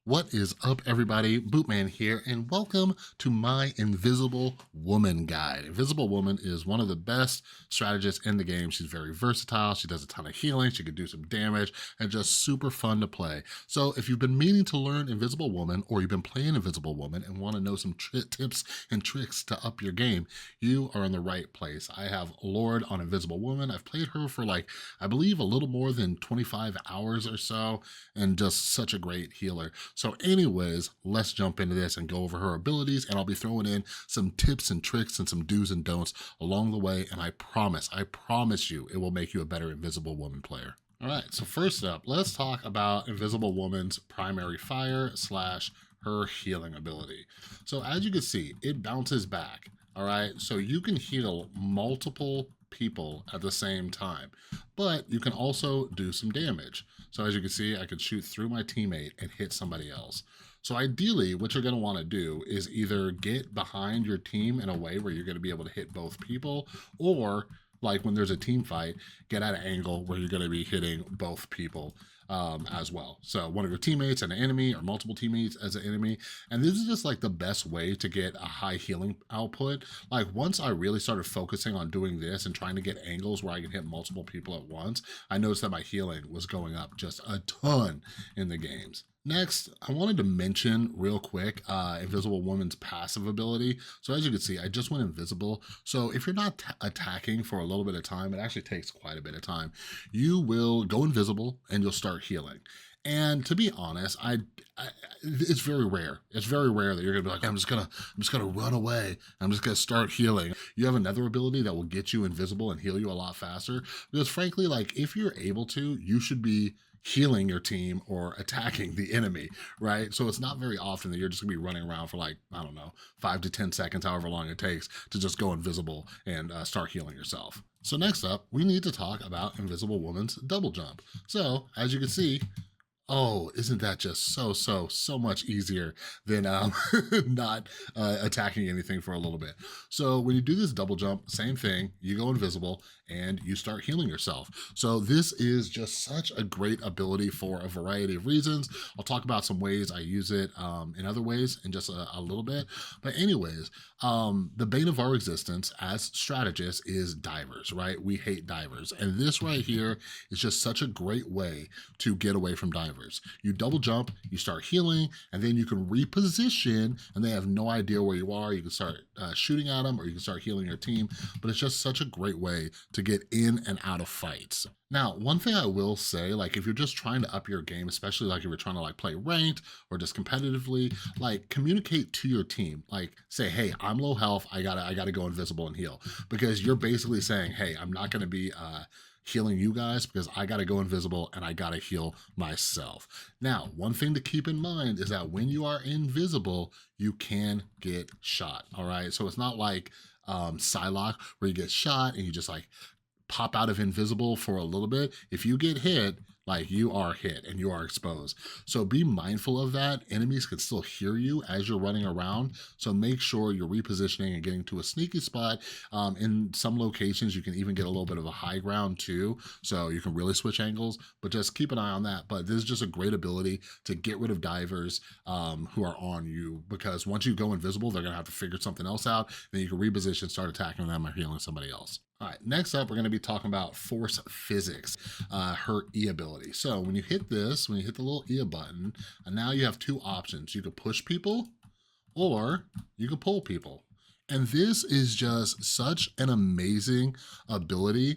What is up, everybody? Bootman here, and welcome to my Invisible Woman guide. Invisible Woman is one of the best strategists in the game. She's very versatile. She does a ton of healing. She can do some damage, and just super fun to play. So if you've been meaning to learn Invisible Woman, or you've been playing Invisible Woman and want to know some tips and tricks to up your game, you are in the right place. I have Lord on Invisible Woman. I've played her for I believe a little more than 25 hours or so, and just such a great healer. So anyways, let's jump into this and go over her abilities, and I'll be throwing in some tips and tricks and some do's and don'ts along the way, and I promise you, it will make you a better Invisible Woman player. All right, so first up, let's talk about Invisible Woman's primary fire slash her healing ability. So as you can see, it bounces back, all right? So you can heal multiple people at the same time, but you can also do some damage. So as you can see, I could shoot through my teammate and hit somebody else. So ideally, what you're gonna wanna do is either get behind your team in a way where you're gonna be able to hit both people, or like when there's a team fight, get at an angle where you're gonna be hitting both people as well. So one of your teammates and an enemy, or multiple teammates as an enemy. And this is just like the best way to get a high healing output. Like once I really started focusing on doing this and trying to get angles where I can hit multiple people at once, I noticed that my healing was going up just a ton in the games. Next, I wanted to mention real quick Invisible Woman's passive ability. So as you can see, I just went invisible. So if you're not attacking for a little bit of time, it actually takes quite a bit of time, you will go invisible and you'll start healing. And to be honest, it's very rare. It's very rare that you're gonna be like, I'm just gonna run away. I'm just gonna start healing. You have another ability that will get you invisible and heal you a lot faster. Because frankly, like if you're able to, you should be healing your team or attacking the enemy, right? So it's not very often that you're just gonna be running around for I don't know, 5 to 10 seconds, however long it takes to just go invisible and start healing yourself. So next up, we need to talk about Invisible Woman's double jump. So as you can see, oh, isn't that just so much easier than not attacking anything for a little bit? So when you do this double jump, same thing, you go invisible and you start healing yourself. So this is just such a great ability for a variety of reasons. I'll talk about some ways I use it in other ways in just a little bit. But anyways, the bane of our existence as strategists is divers, right? We hate divers. And this right here is just such a great way to get away from divers. You double jump, you start healing, and then you can reposition, and they have no idea where you are. You can start shooting at them, or you can start healing your team, but it's just such a great way to get in and out of fights. Now, one thing I will say, if you're just trying to up your game, especially if you're trying to play ranked or just competitively, communicate to your team. Say, hey, I'm low health, I gotta go invisible and heal. Because you're basically saying, hey, I'm not gonna be healing you guys because I gotta go invisible and I gotta heal myself. Now, one thing to keep in mind is that when you are invisible, you can get shot, all right? So it's not like Psylocke where you get shot and you just pop out of invisible for a little bit. If you get hit, you are hit and you are exposed. So be mindful of that. Enemies can still hear you as you're running around. So make sure you're repositioning and getting to a sneaky spot. In some locations, you can even get a little bit of a high ground too. So you can really switch angles, but just keep an eye on that. But this is just a great ability to get rid of divers who are on you, because once you go invisible, they're gonna have to figure something else out. Then you can reposition, start attacking them or healing somebody else. All right, next up, we're gonna be talking about force physics, her E ability. So when you hit this, when you hit the little E button, and now you have two options. You can push people or you can pull people. And this is just such an amazing ability.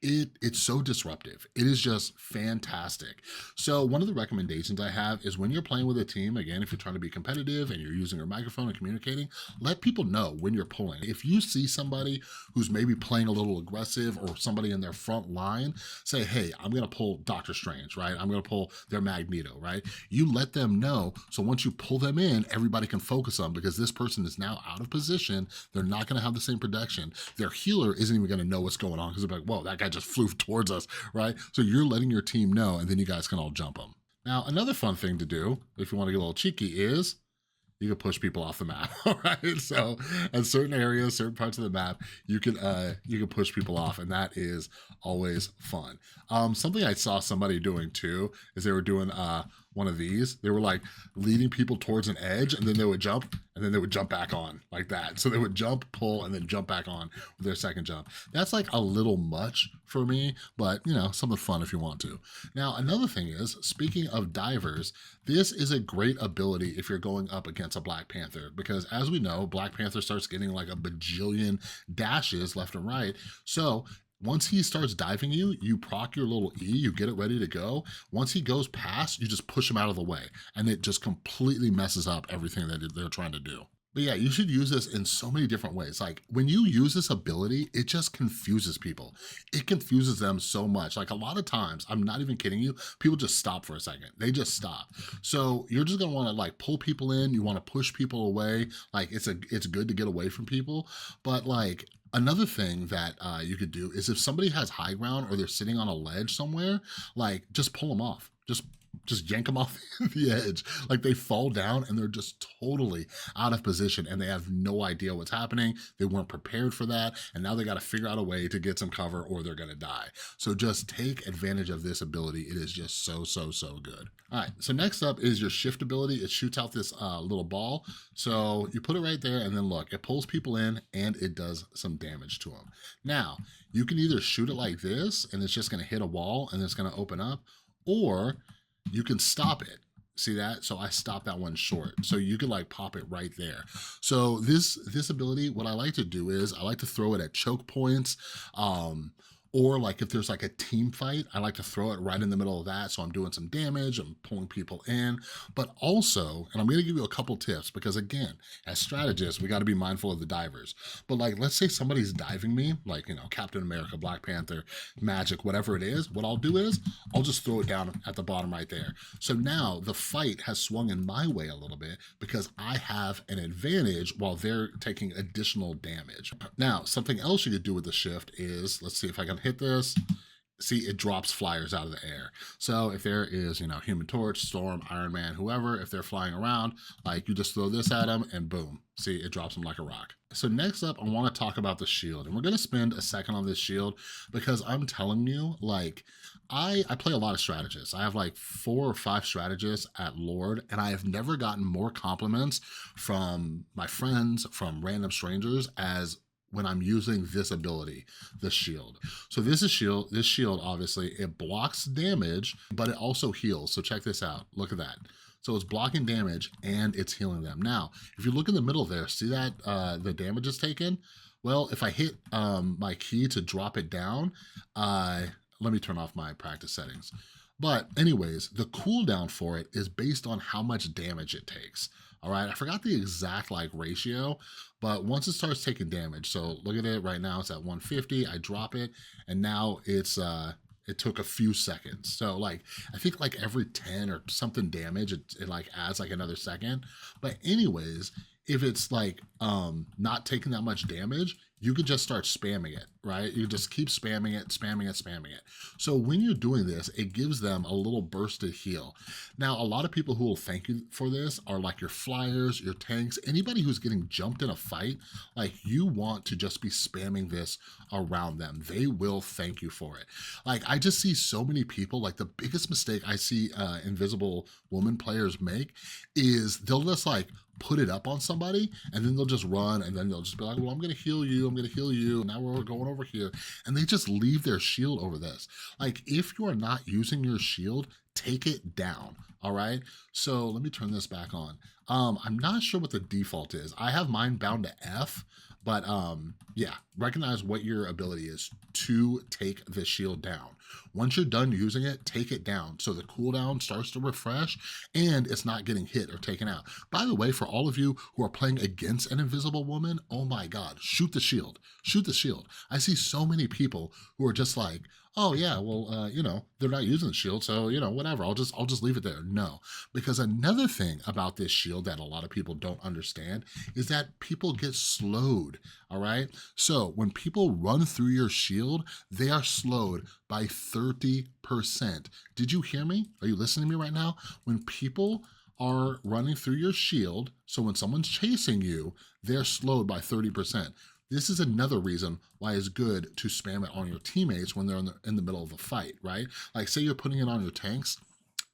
It's so disruptive. It is just fantastic. So one of the recommendations I have is when you're playing with a team, again, if you're trying to be competitive and you're using your microphone and communicating, let people know when you're pulling. If you see somebody who's maybe playing a little aggressive or somebody in their front line, say, hey, I'm gonna pull Doctor Strange, right? I'm gonna pull their Magneto, right? You let them know, so once you pull them in, everybody can focus on, because this person is now out of position. They're not gonna have the same protection. Their healer isn't even gonna know what's going on, because they're like, whoa, that guy just flew towards us, right? So you're letting your team know, and then you guys can all jump them. Now, another fun thing to do, if you wanna get a little cheeky, is you can push people off the map, all right? So in certain areas, certain parts of the map, you can push people off, and that is always fun. Something I saw somebody doing too is they were doing one of these, they were like leading people towards an edge, and then they would jump, and then they would jump back on like that. So they would jump, pull, and then jump back on with their second jump. That's like a little much for me, but you know, something fun if you want to. Now, another thing is, speaking of divers, this is a great ability if you're going up against a Black Panther, because as we know, Black Panther starts getting like a bajillion dashes left and right. So once he starts diving you, you proc your little E, you get it ready to go. Once he goes past, you just push him out of the way, and it just completely messes up everything that they're trying to do. But yeah, you should use this in so many different ways. Like when you use this ability, it just confuses people. It confuses them so much. Like a lot of times, I'm not even kidding you, people just stop for a second. They just stop. So you're just gonna wanna like pull people in, you wanna push people away. Like it's good to get away from people. But like another thing that you could do is if somebody has high ground or they're sitting on a ledge somewhere, like just pull them off. Just yank them off the edge. Like they fall down and they're just totally out of position and they have no idea what's happening. They weren't prepared for that. And now they got to figure out a way to get some cover or they're going to die. So just take advantage of this ability. It is just so good. All right, so next up is your shift ability. It shoots out this little ball. So you put it right there and then look, it pulls people in and it does some damage to them. Now, you can either shoot it like this and it's just going to hit a wall and it's going to open up, or you can stop it. See that? So I stopped that one short. So you could like pop it right there. So this ability, what I like to do is I like to throw it at choke points. Or like if there's like a team fight, I like to throw it right in the middle of that. So I'm doing some damage, I'm pulling people in, but also, and I'm gonna give you a couple tips because again, as strategists, we gotta be mindful of the divers. But like, let's say somebody's diving me, like, you know, Captain America, Black Panther, Magic, whatever it is, what I'll do is I'll just throw it down at the bottom right there. So now the fight has swung in my way a little bit because I have an advantage while they're taking additional damage. Now, something else you could do with the shift is, let's see if I can hit this. See, it drops flyers out of the air. So if there is, you know, Human Torch, Storm, Iron Man, whoever, if they're flying around, like you just throw this at them and boom, see, it drops them like a rock. So next up, I want to talk about the shield, and we're going to spend a second on this shield because I'm telling you, like, I play a lot of strategists. I have like 4 or 5 strategists at Lord, and I have never gotten more compliments from my friends, from random strangers, as when I'm using this ability, the shield. So this shield, obviously, it blocks damage, but it also heals. So check this out, look at that. So it's blocking damage and it's healing them. Now, if you look in the middle there, see that the damage is taken? Well, if I hit my key to drop it down, let me turn off my practice settings. But anyways, the cooldown for it is based on how much damage it takes. All right, I forgot the exact like ratio, but once it starts taking damage, so look at it right now, it's at 150, I drop it, and now it's it took a few seconds. So like, I think like every 10 or something damage, it like adds like another second. But anyways, if it's like not taking that much damage, you could just start spamming it, right? You just keep spamming it. So when you're doing this, it gives them a little burst to heal. Now, a lot of people who will thank you for this are like your flyers, your tanks, anybody who's getting jumped in a fight, like you want to just be spamming this around them. They will thank you for it. Like I just see so many people, like the biggest mistake I see Invisible Woman players make is they'll just like put it up on somebody and then they'll just run and then they'll just be like, well, I'm gonna heal you, now we're going over here, and they just leave their shield over this. Like if you are not using your shield, take it down. All right, so let me turn this back on. I'm not sure what the default is. I have mine bound to F, but yeah, recognize what your ability is to take the shield down. Once you're done using it, take it down so the cooldown starts to refresh and it's not getting hit or taken out. By the way, for all of you who are playing against an Invisible Woman, oh my God, shoot the shield, shoot the shield. I see so many people who are just like, oh yeah, well, you know, they're not using the shield, so, you know, whatever, I'll just leave it there. No, because another thing about this shield that a lot of people don't understand is that people get slowed, all right? So when people run through your shield, they are slowed by 30%. Did you hear me? Are you listening to me right now? When people are running through your shield, so when someone's chasing you, they're slowed by 30%. This is another reason why it's good to spam it on your teammates when they're in the middle of a fight, right? Like say you're putting it on your tanks,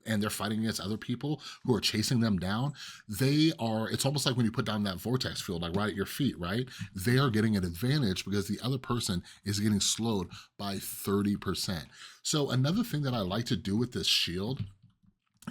and they're fighting against other people who are chasing them down, it's almost like when you put down that vortex field, like right at your feet, right? They are getting an advantage because the other person is getting slowed by 30%. So another thing that I like to do with this shield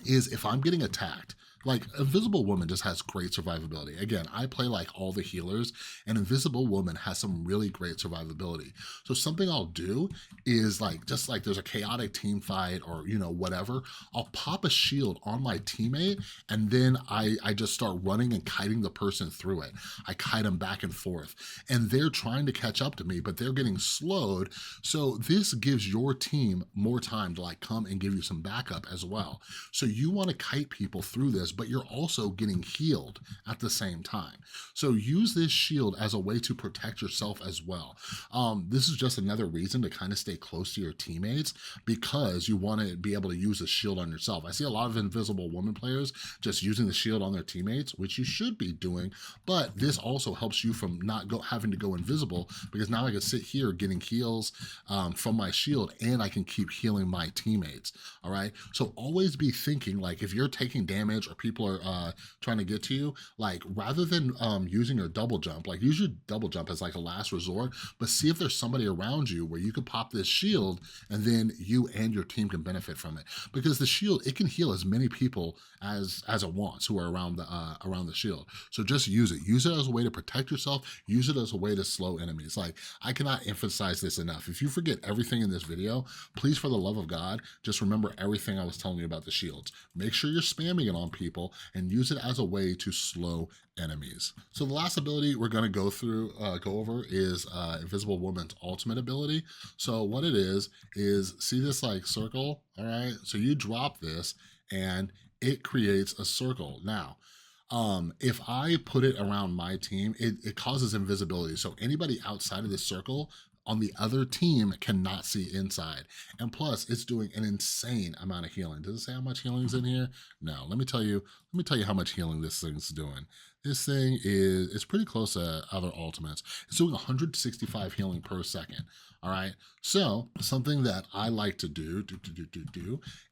is if I'm getting attacked, like Invisible Woman just has great survivability. Again, I play like all the healers, and Invisible Woman has some really great survivability. So something I'll do is like, just like there's a chaotic team fight or, whatever, I'll pop a shield on my teammate, and then I just start running and kiting the person through it. I kite them back and forth, and they're trying to catch up to me, but they're getting slowed. So this gives your team more time to like come and give you some backup as well. So you want to kite people through this, but you're also getting healed at the same time. So use this shield as a way to protect yourself as well. This is just another reason to kind of stay close to your teammates, because you want to be able to use a shield on yourself. I see a lot of Invisible Woman players just using the shield on their teammates, which you should be doing, but this also helps you from not having to go invisible, because now I can sit here getting heals from my shield, and I can keep healing my teammates. All right, so always be thinking, like, if you're taking damage or people are trying to get to you, like, rather than using your double jump, like, use your double jump as like a last resort, but see if there's somebody around you where you could pop this shield, and then you and your team can benefit from it, because the shield, it can heal as many people as it wants who are around the shield. So just use it as a way to protect yourself, use it as a way to slow enemies. Like, I cannot emphasize this enough. If you forget everything in this video, please, for the love of God, just remember everything I was telling you about the shields. Make sure you're spamming it on people and use it as a way to slow enemies. So the last ability we're going to go over is Invisible Woman's ultimate ability. So what it is see this like circle, all right? So you drop this and it creates a circle. Now, if I put it around my team, it causes invisibility. So anybody outside of this circle on the other team cannot see inside. And plus, it's doing an insane amount of healing. Does it say how much healing is in here? No, let me tell you how much healing this thing's doing. This thing it's pretty close to other ultimates. It's doing 165 healing per second. All right. So something that I like to do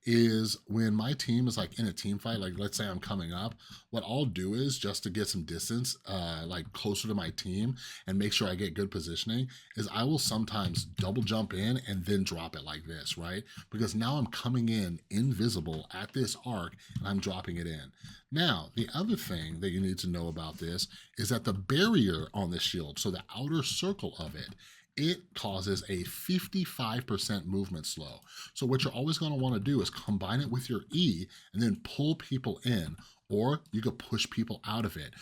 is when my team is like in a team fight, like let's say I'm coming up, what I'll do is, just to get some distance, like closer to my team and make sure I get good positioning, is I will sometimes double jump in and then drop it like this, right? Because now I'm coming in invisible at this arc and I'm dropping it in. Now, the other thing that you need to know about this is that the barrier on the shield, so the outer circle of it causes a 55% movement slow. So what you're always going to want to do is combine it with your E and then pull people in, or you could push people out of it.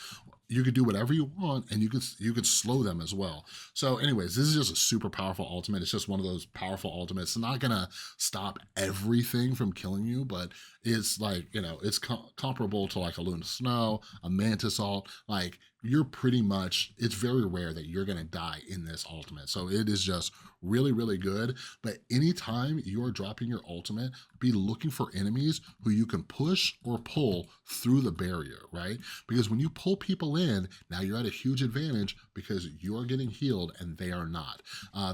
You could do whatever you want, and you could slow them as well. So anyways, this is just a super powerful ultimate. It's just one of those powerful ultimates. It's not gonna stop everything from killing you, but it's like, it's comparable to like a Luna Snow, a Mantis ult. Like, you're pretty much, it's very rare that you're gonna die in this ultimate. So it is just really, really good. But anytime you're dropping your ultimate, be looking for enemies who you can push or pull through the barrier, right? Because when you pull people in, now you're at a huge advantage because you're getting healed and they are not.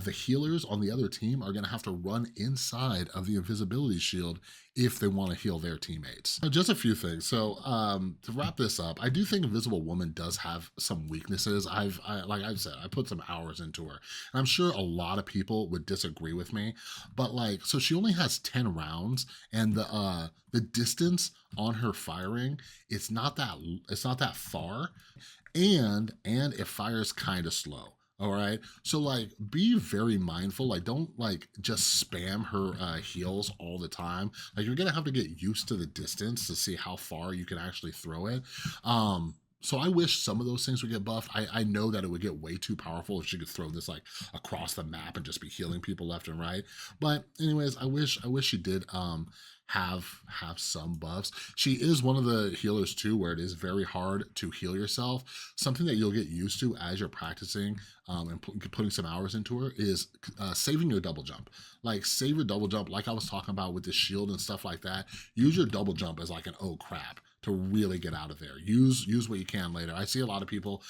The healers on the other team are gonna have to run inside of the invisibility shield if they want to heal their teammates. Now, just a few things. So to wrap this up, I do think Invisible Woman does have some weaknesses. Like I've said, I put some hours into her, and I'm sure a lot of people would disagree with me, but like, so she only has 10 rounds, and the distance on her firing, it's not that far, and it fires kind of slow. All right, so like, be very mindful. Like, don't like just spam her heals all the time. Like, you're gonna have to get used to the distance to see how far you can actually throw it. So I wish some of those things would get buffed. I know that it would get way too powerful if she could throw this like across the map and just be healing people left and right. But anyways, I wish she did have some buffs. She is one of the healers too, where it is very hard to heal yourself. Something that you'll get used to as you're practicing and putting some hours into her is saving your double jump. Like, save your double jump, like I was talking about with the shield and stuff like that. Use your double jump as like an oh crap to really get out of there. Use what you can later. I see a lot of people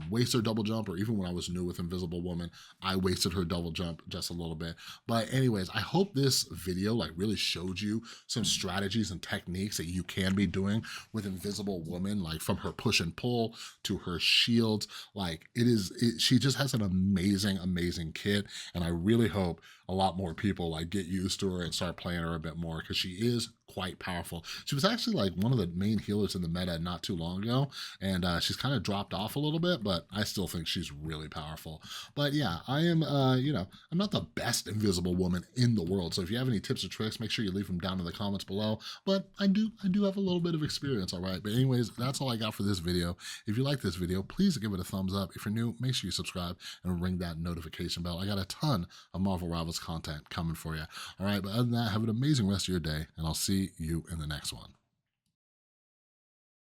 waste their double jump, or even when I was new with Invisible Woman, I wasted her double jump just a little bit. But anyways, I hope this video like really showed you some strategies and techniques that you can be doing with Invisible Woman, like from her push and pull to her shields. Like she just has an amazing kit, and I really hope a lot more people like get used to her and start playing her a bit more, because she is quite powerful. She was actually like one of the main healers in the meta not too long ago, and she's kind of dropped off a little bit, but I still think she's really powerful. But yeah, I am, I'm not the best Invisible Woman in the world, so if you have any tips or tricks, make sure you leave them down in the comments below. But I do have a little bit of experience, all right? But anyways, that's all I got for this video. If you like this video, please give it a thumbs up. If you're new, make sure you subscribe and ring that notification bell. I got a ton of Marvel Rivals content coming for you. All right, but other than that, have an amazing rest of your day, and I'll see you in the next one.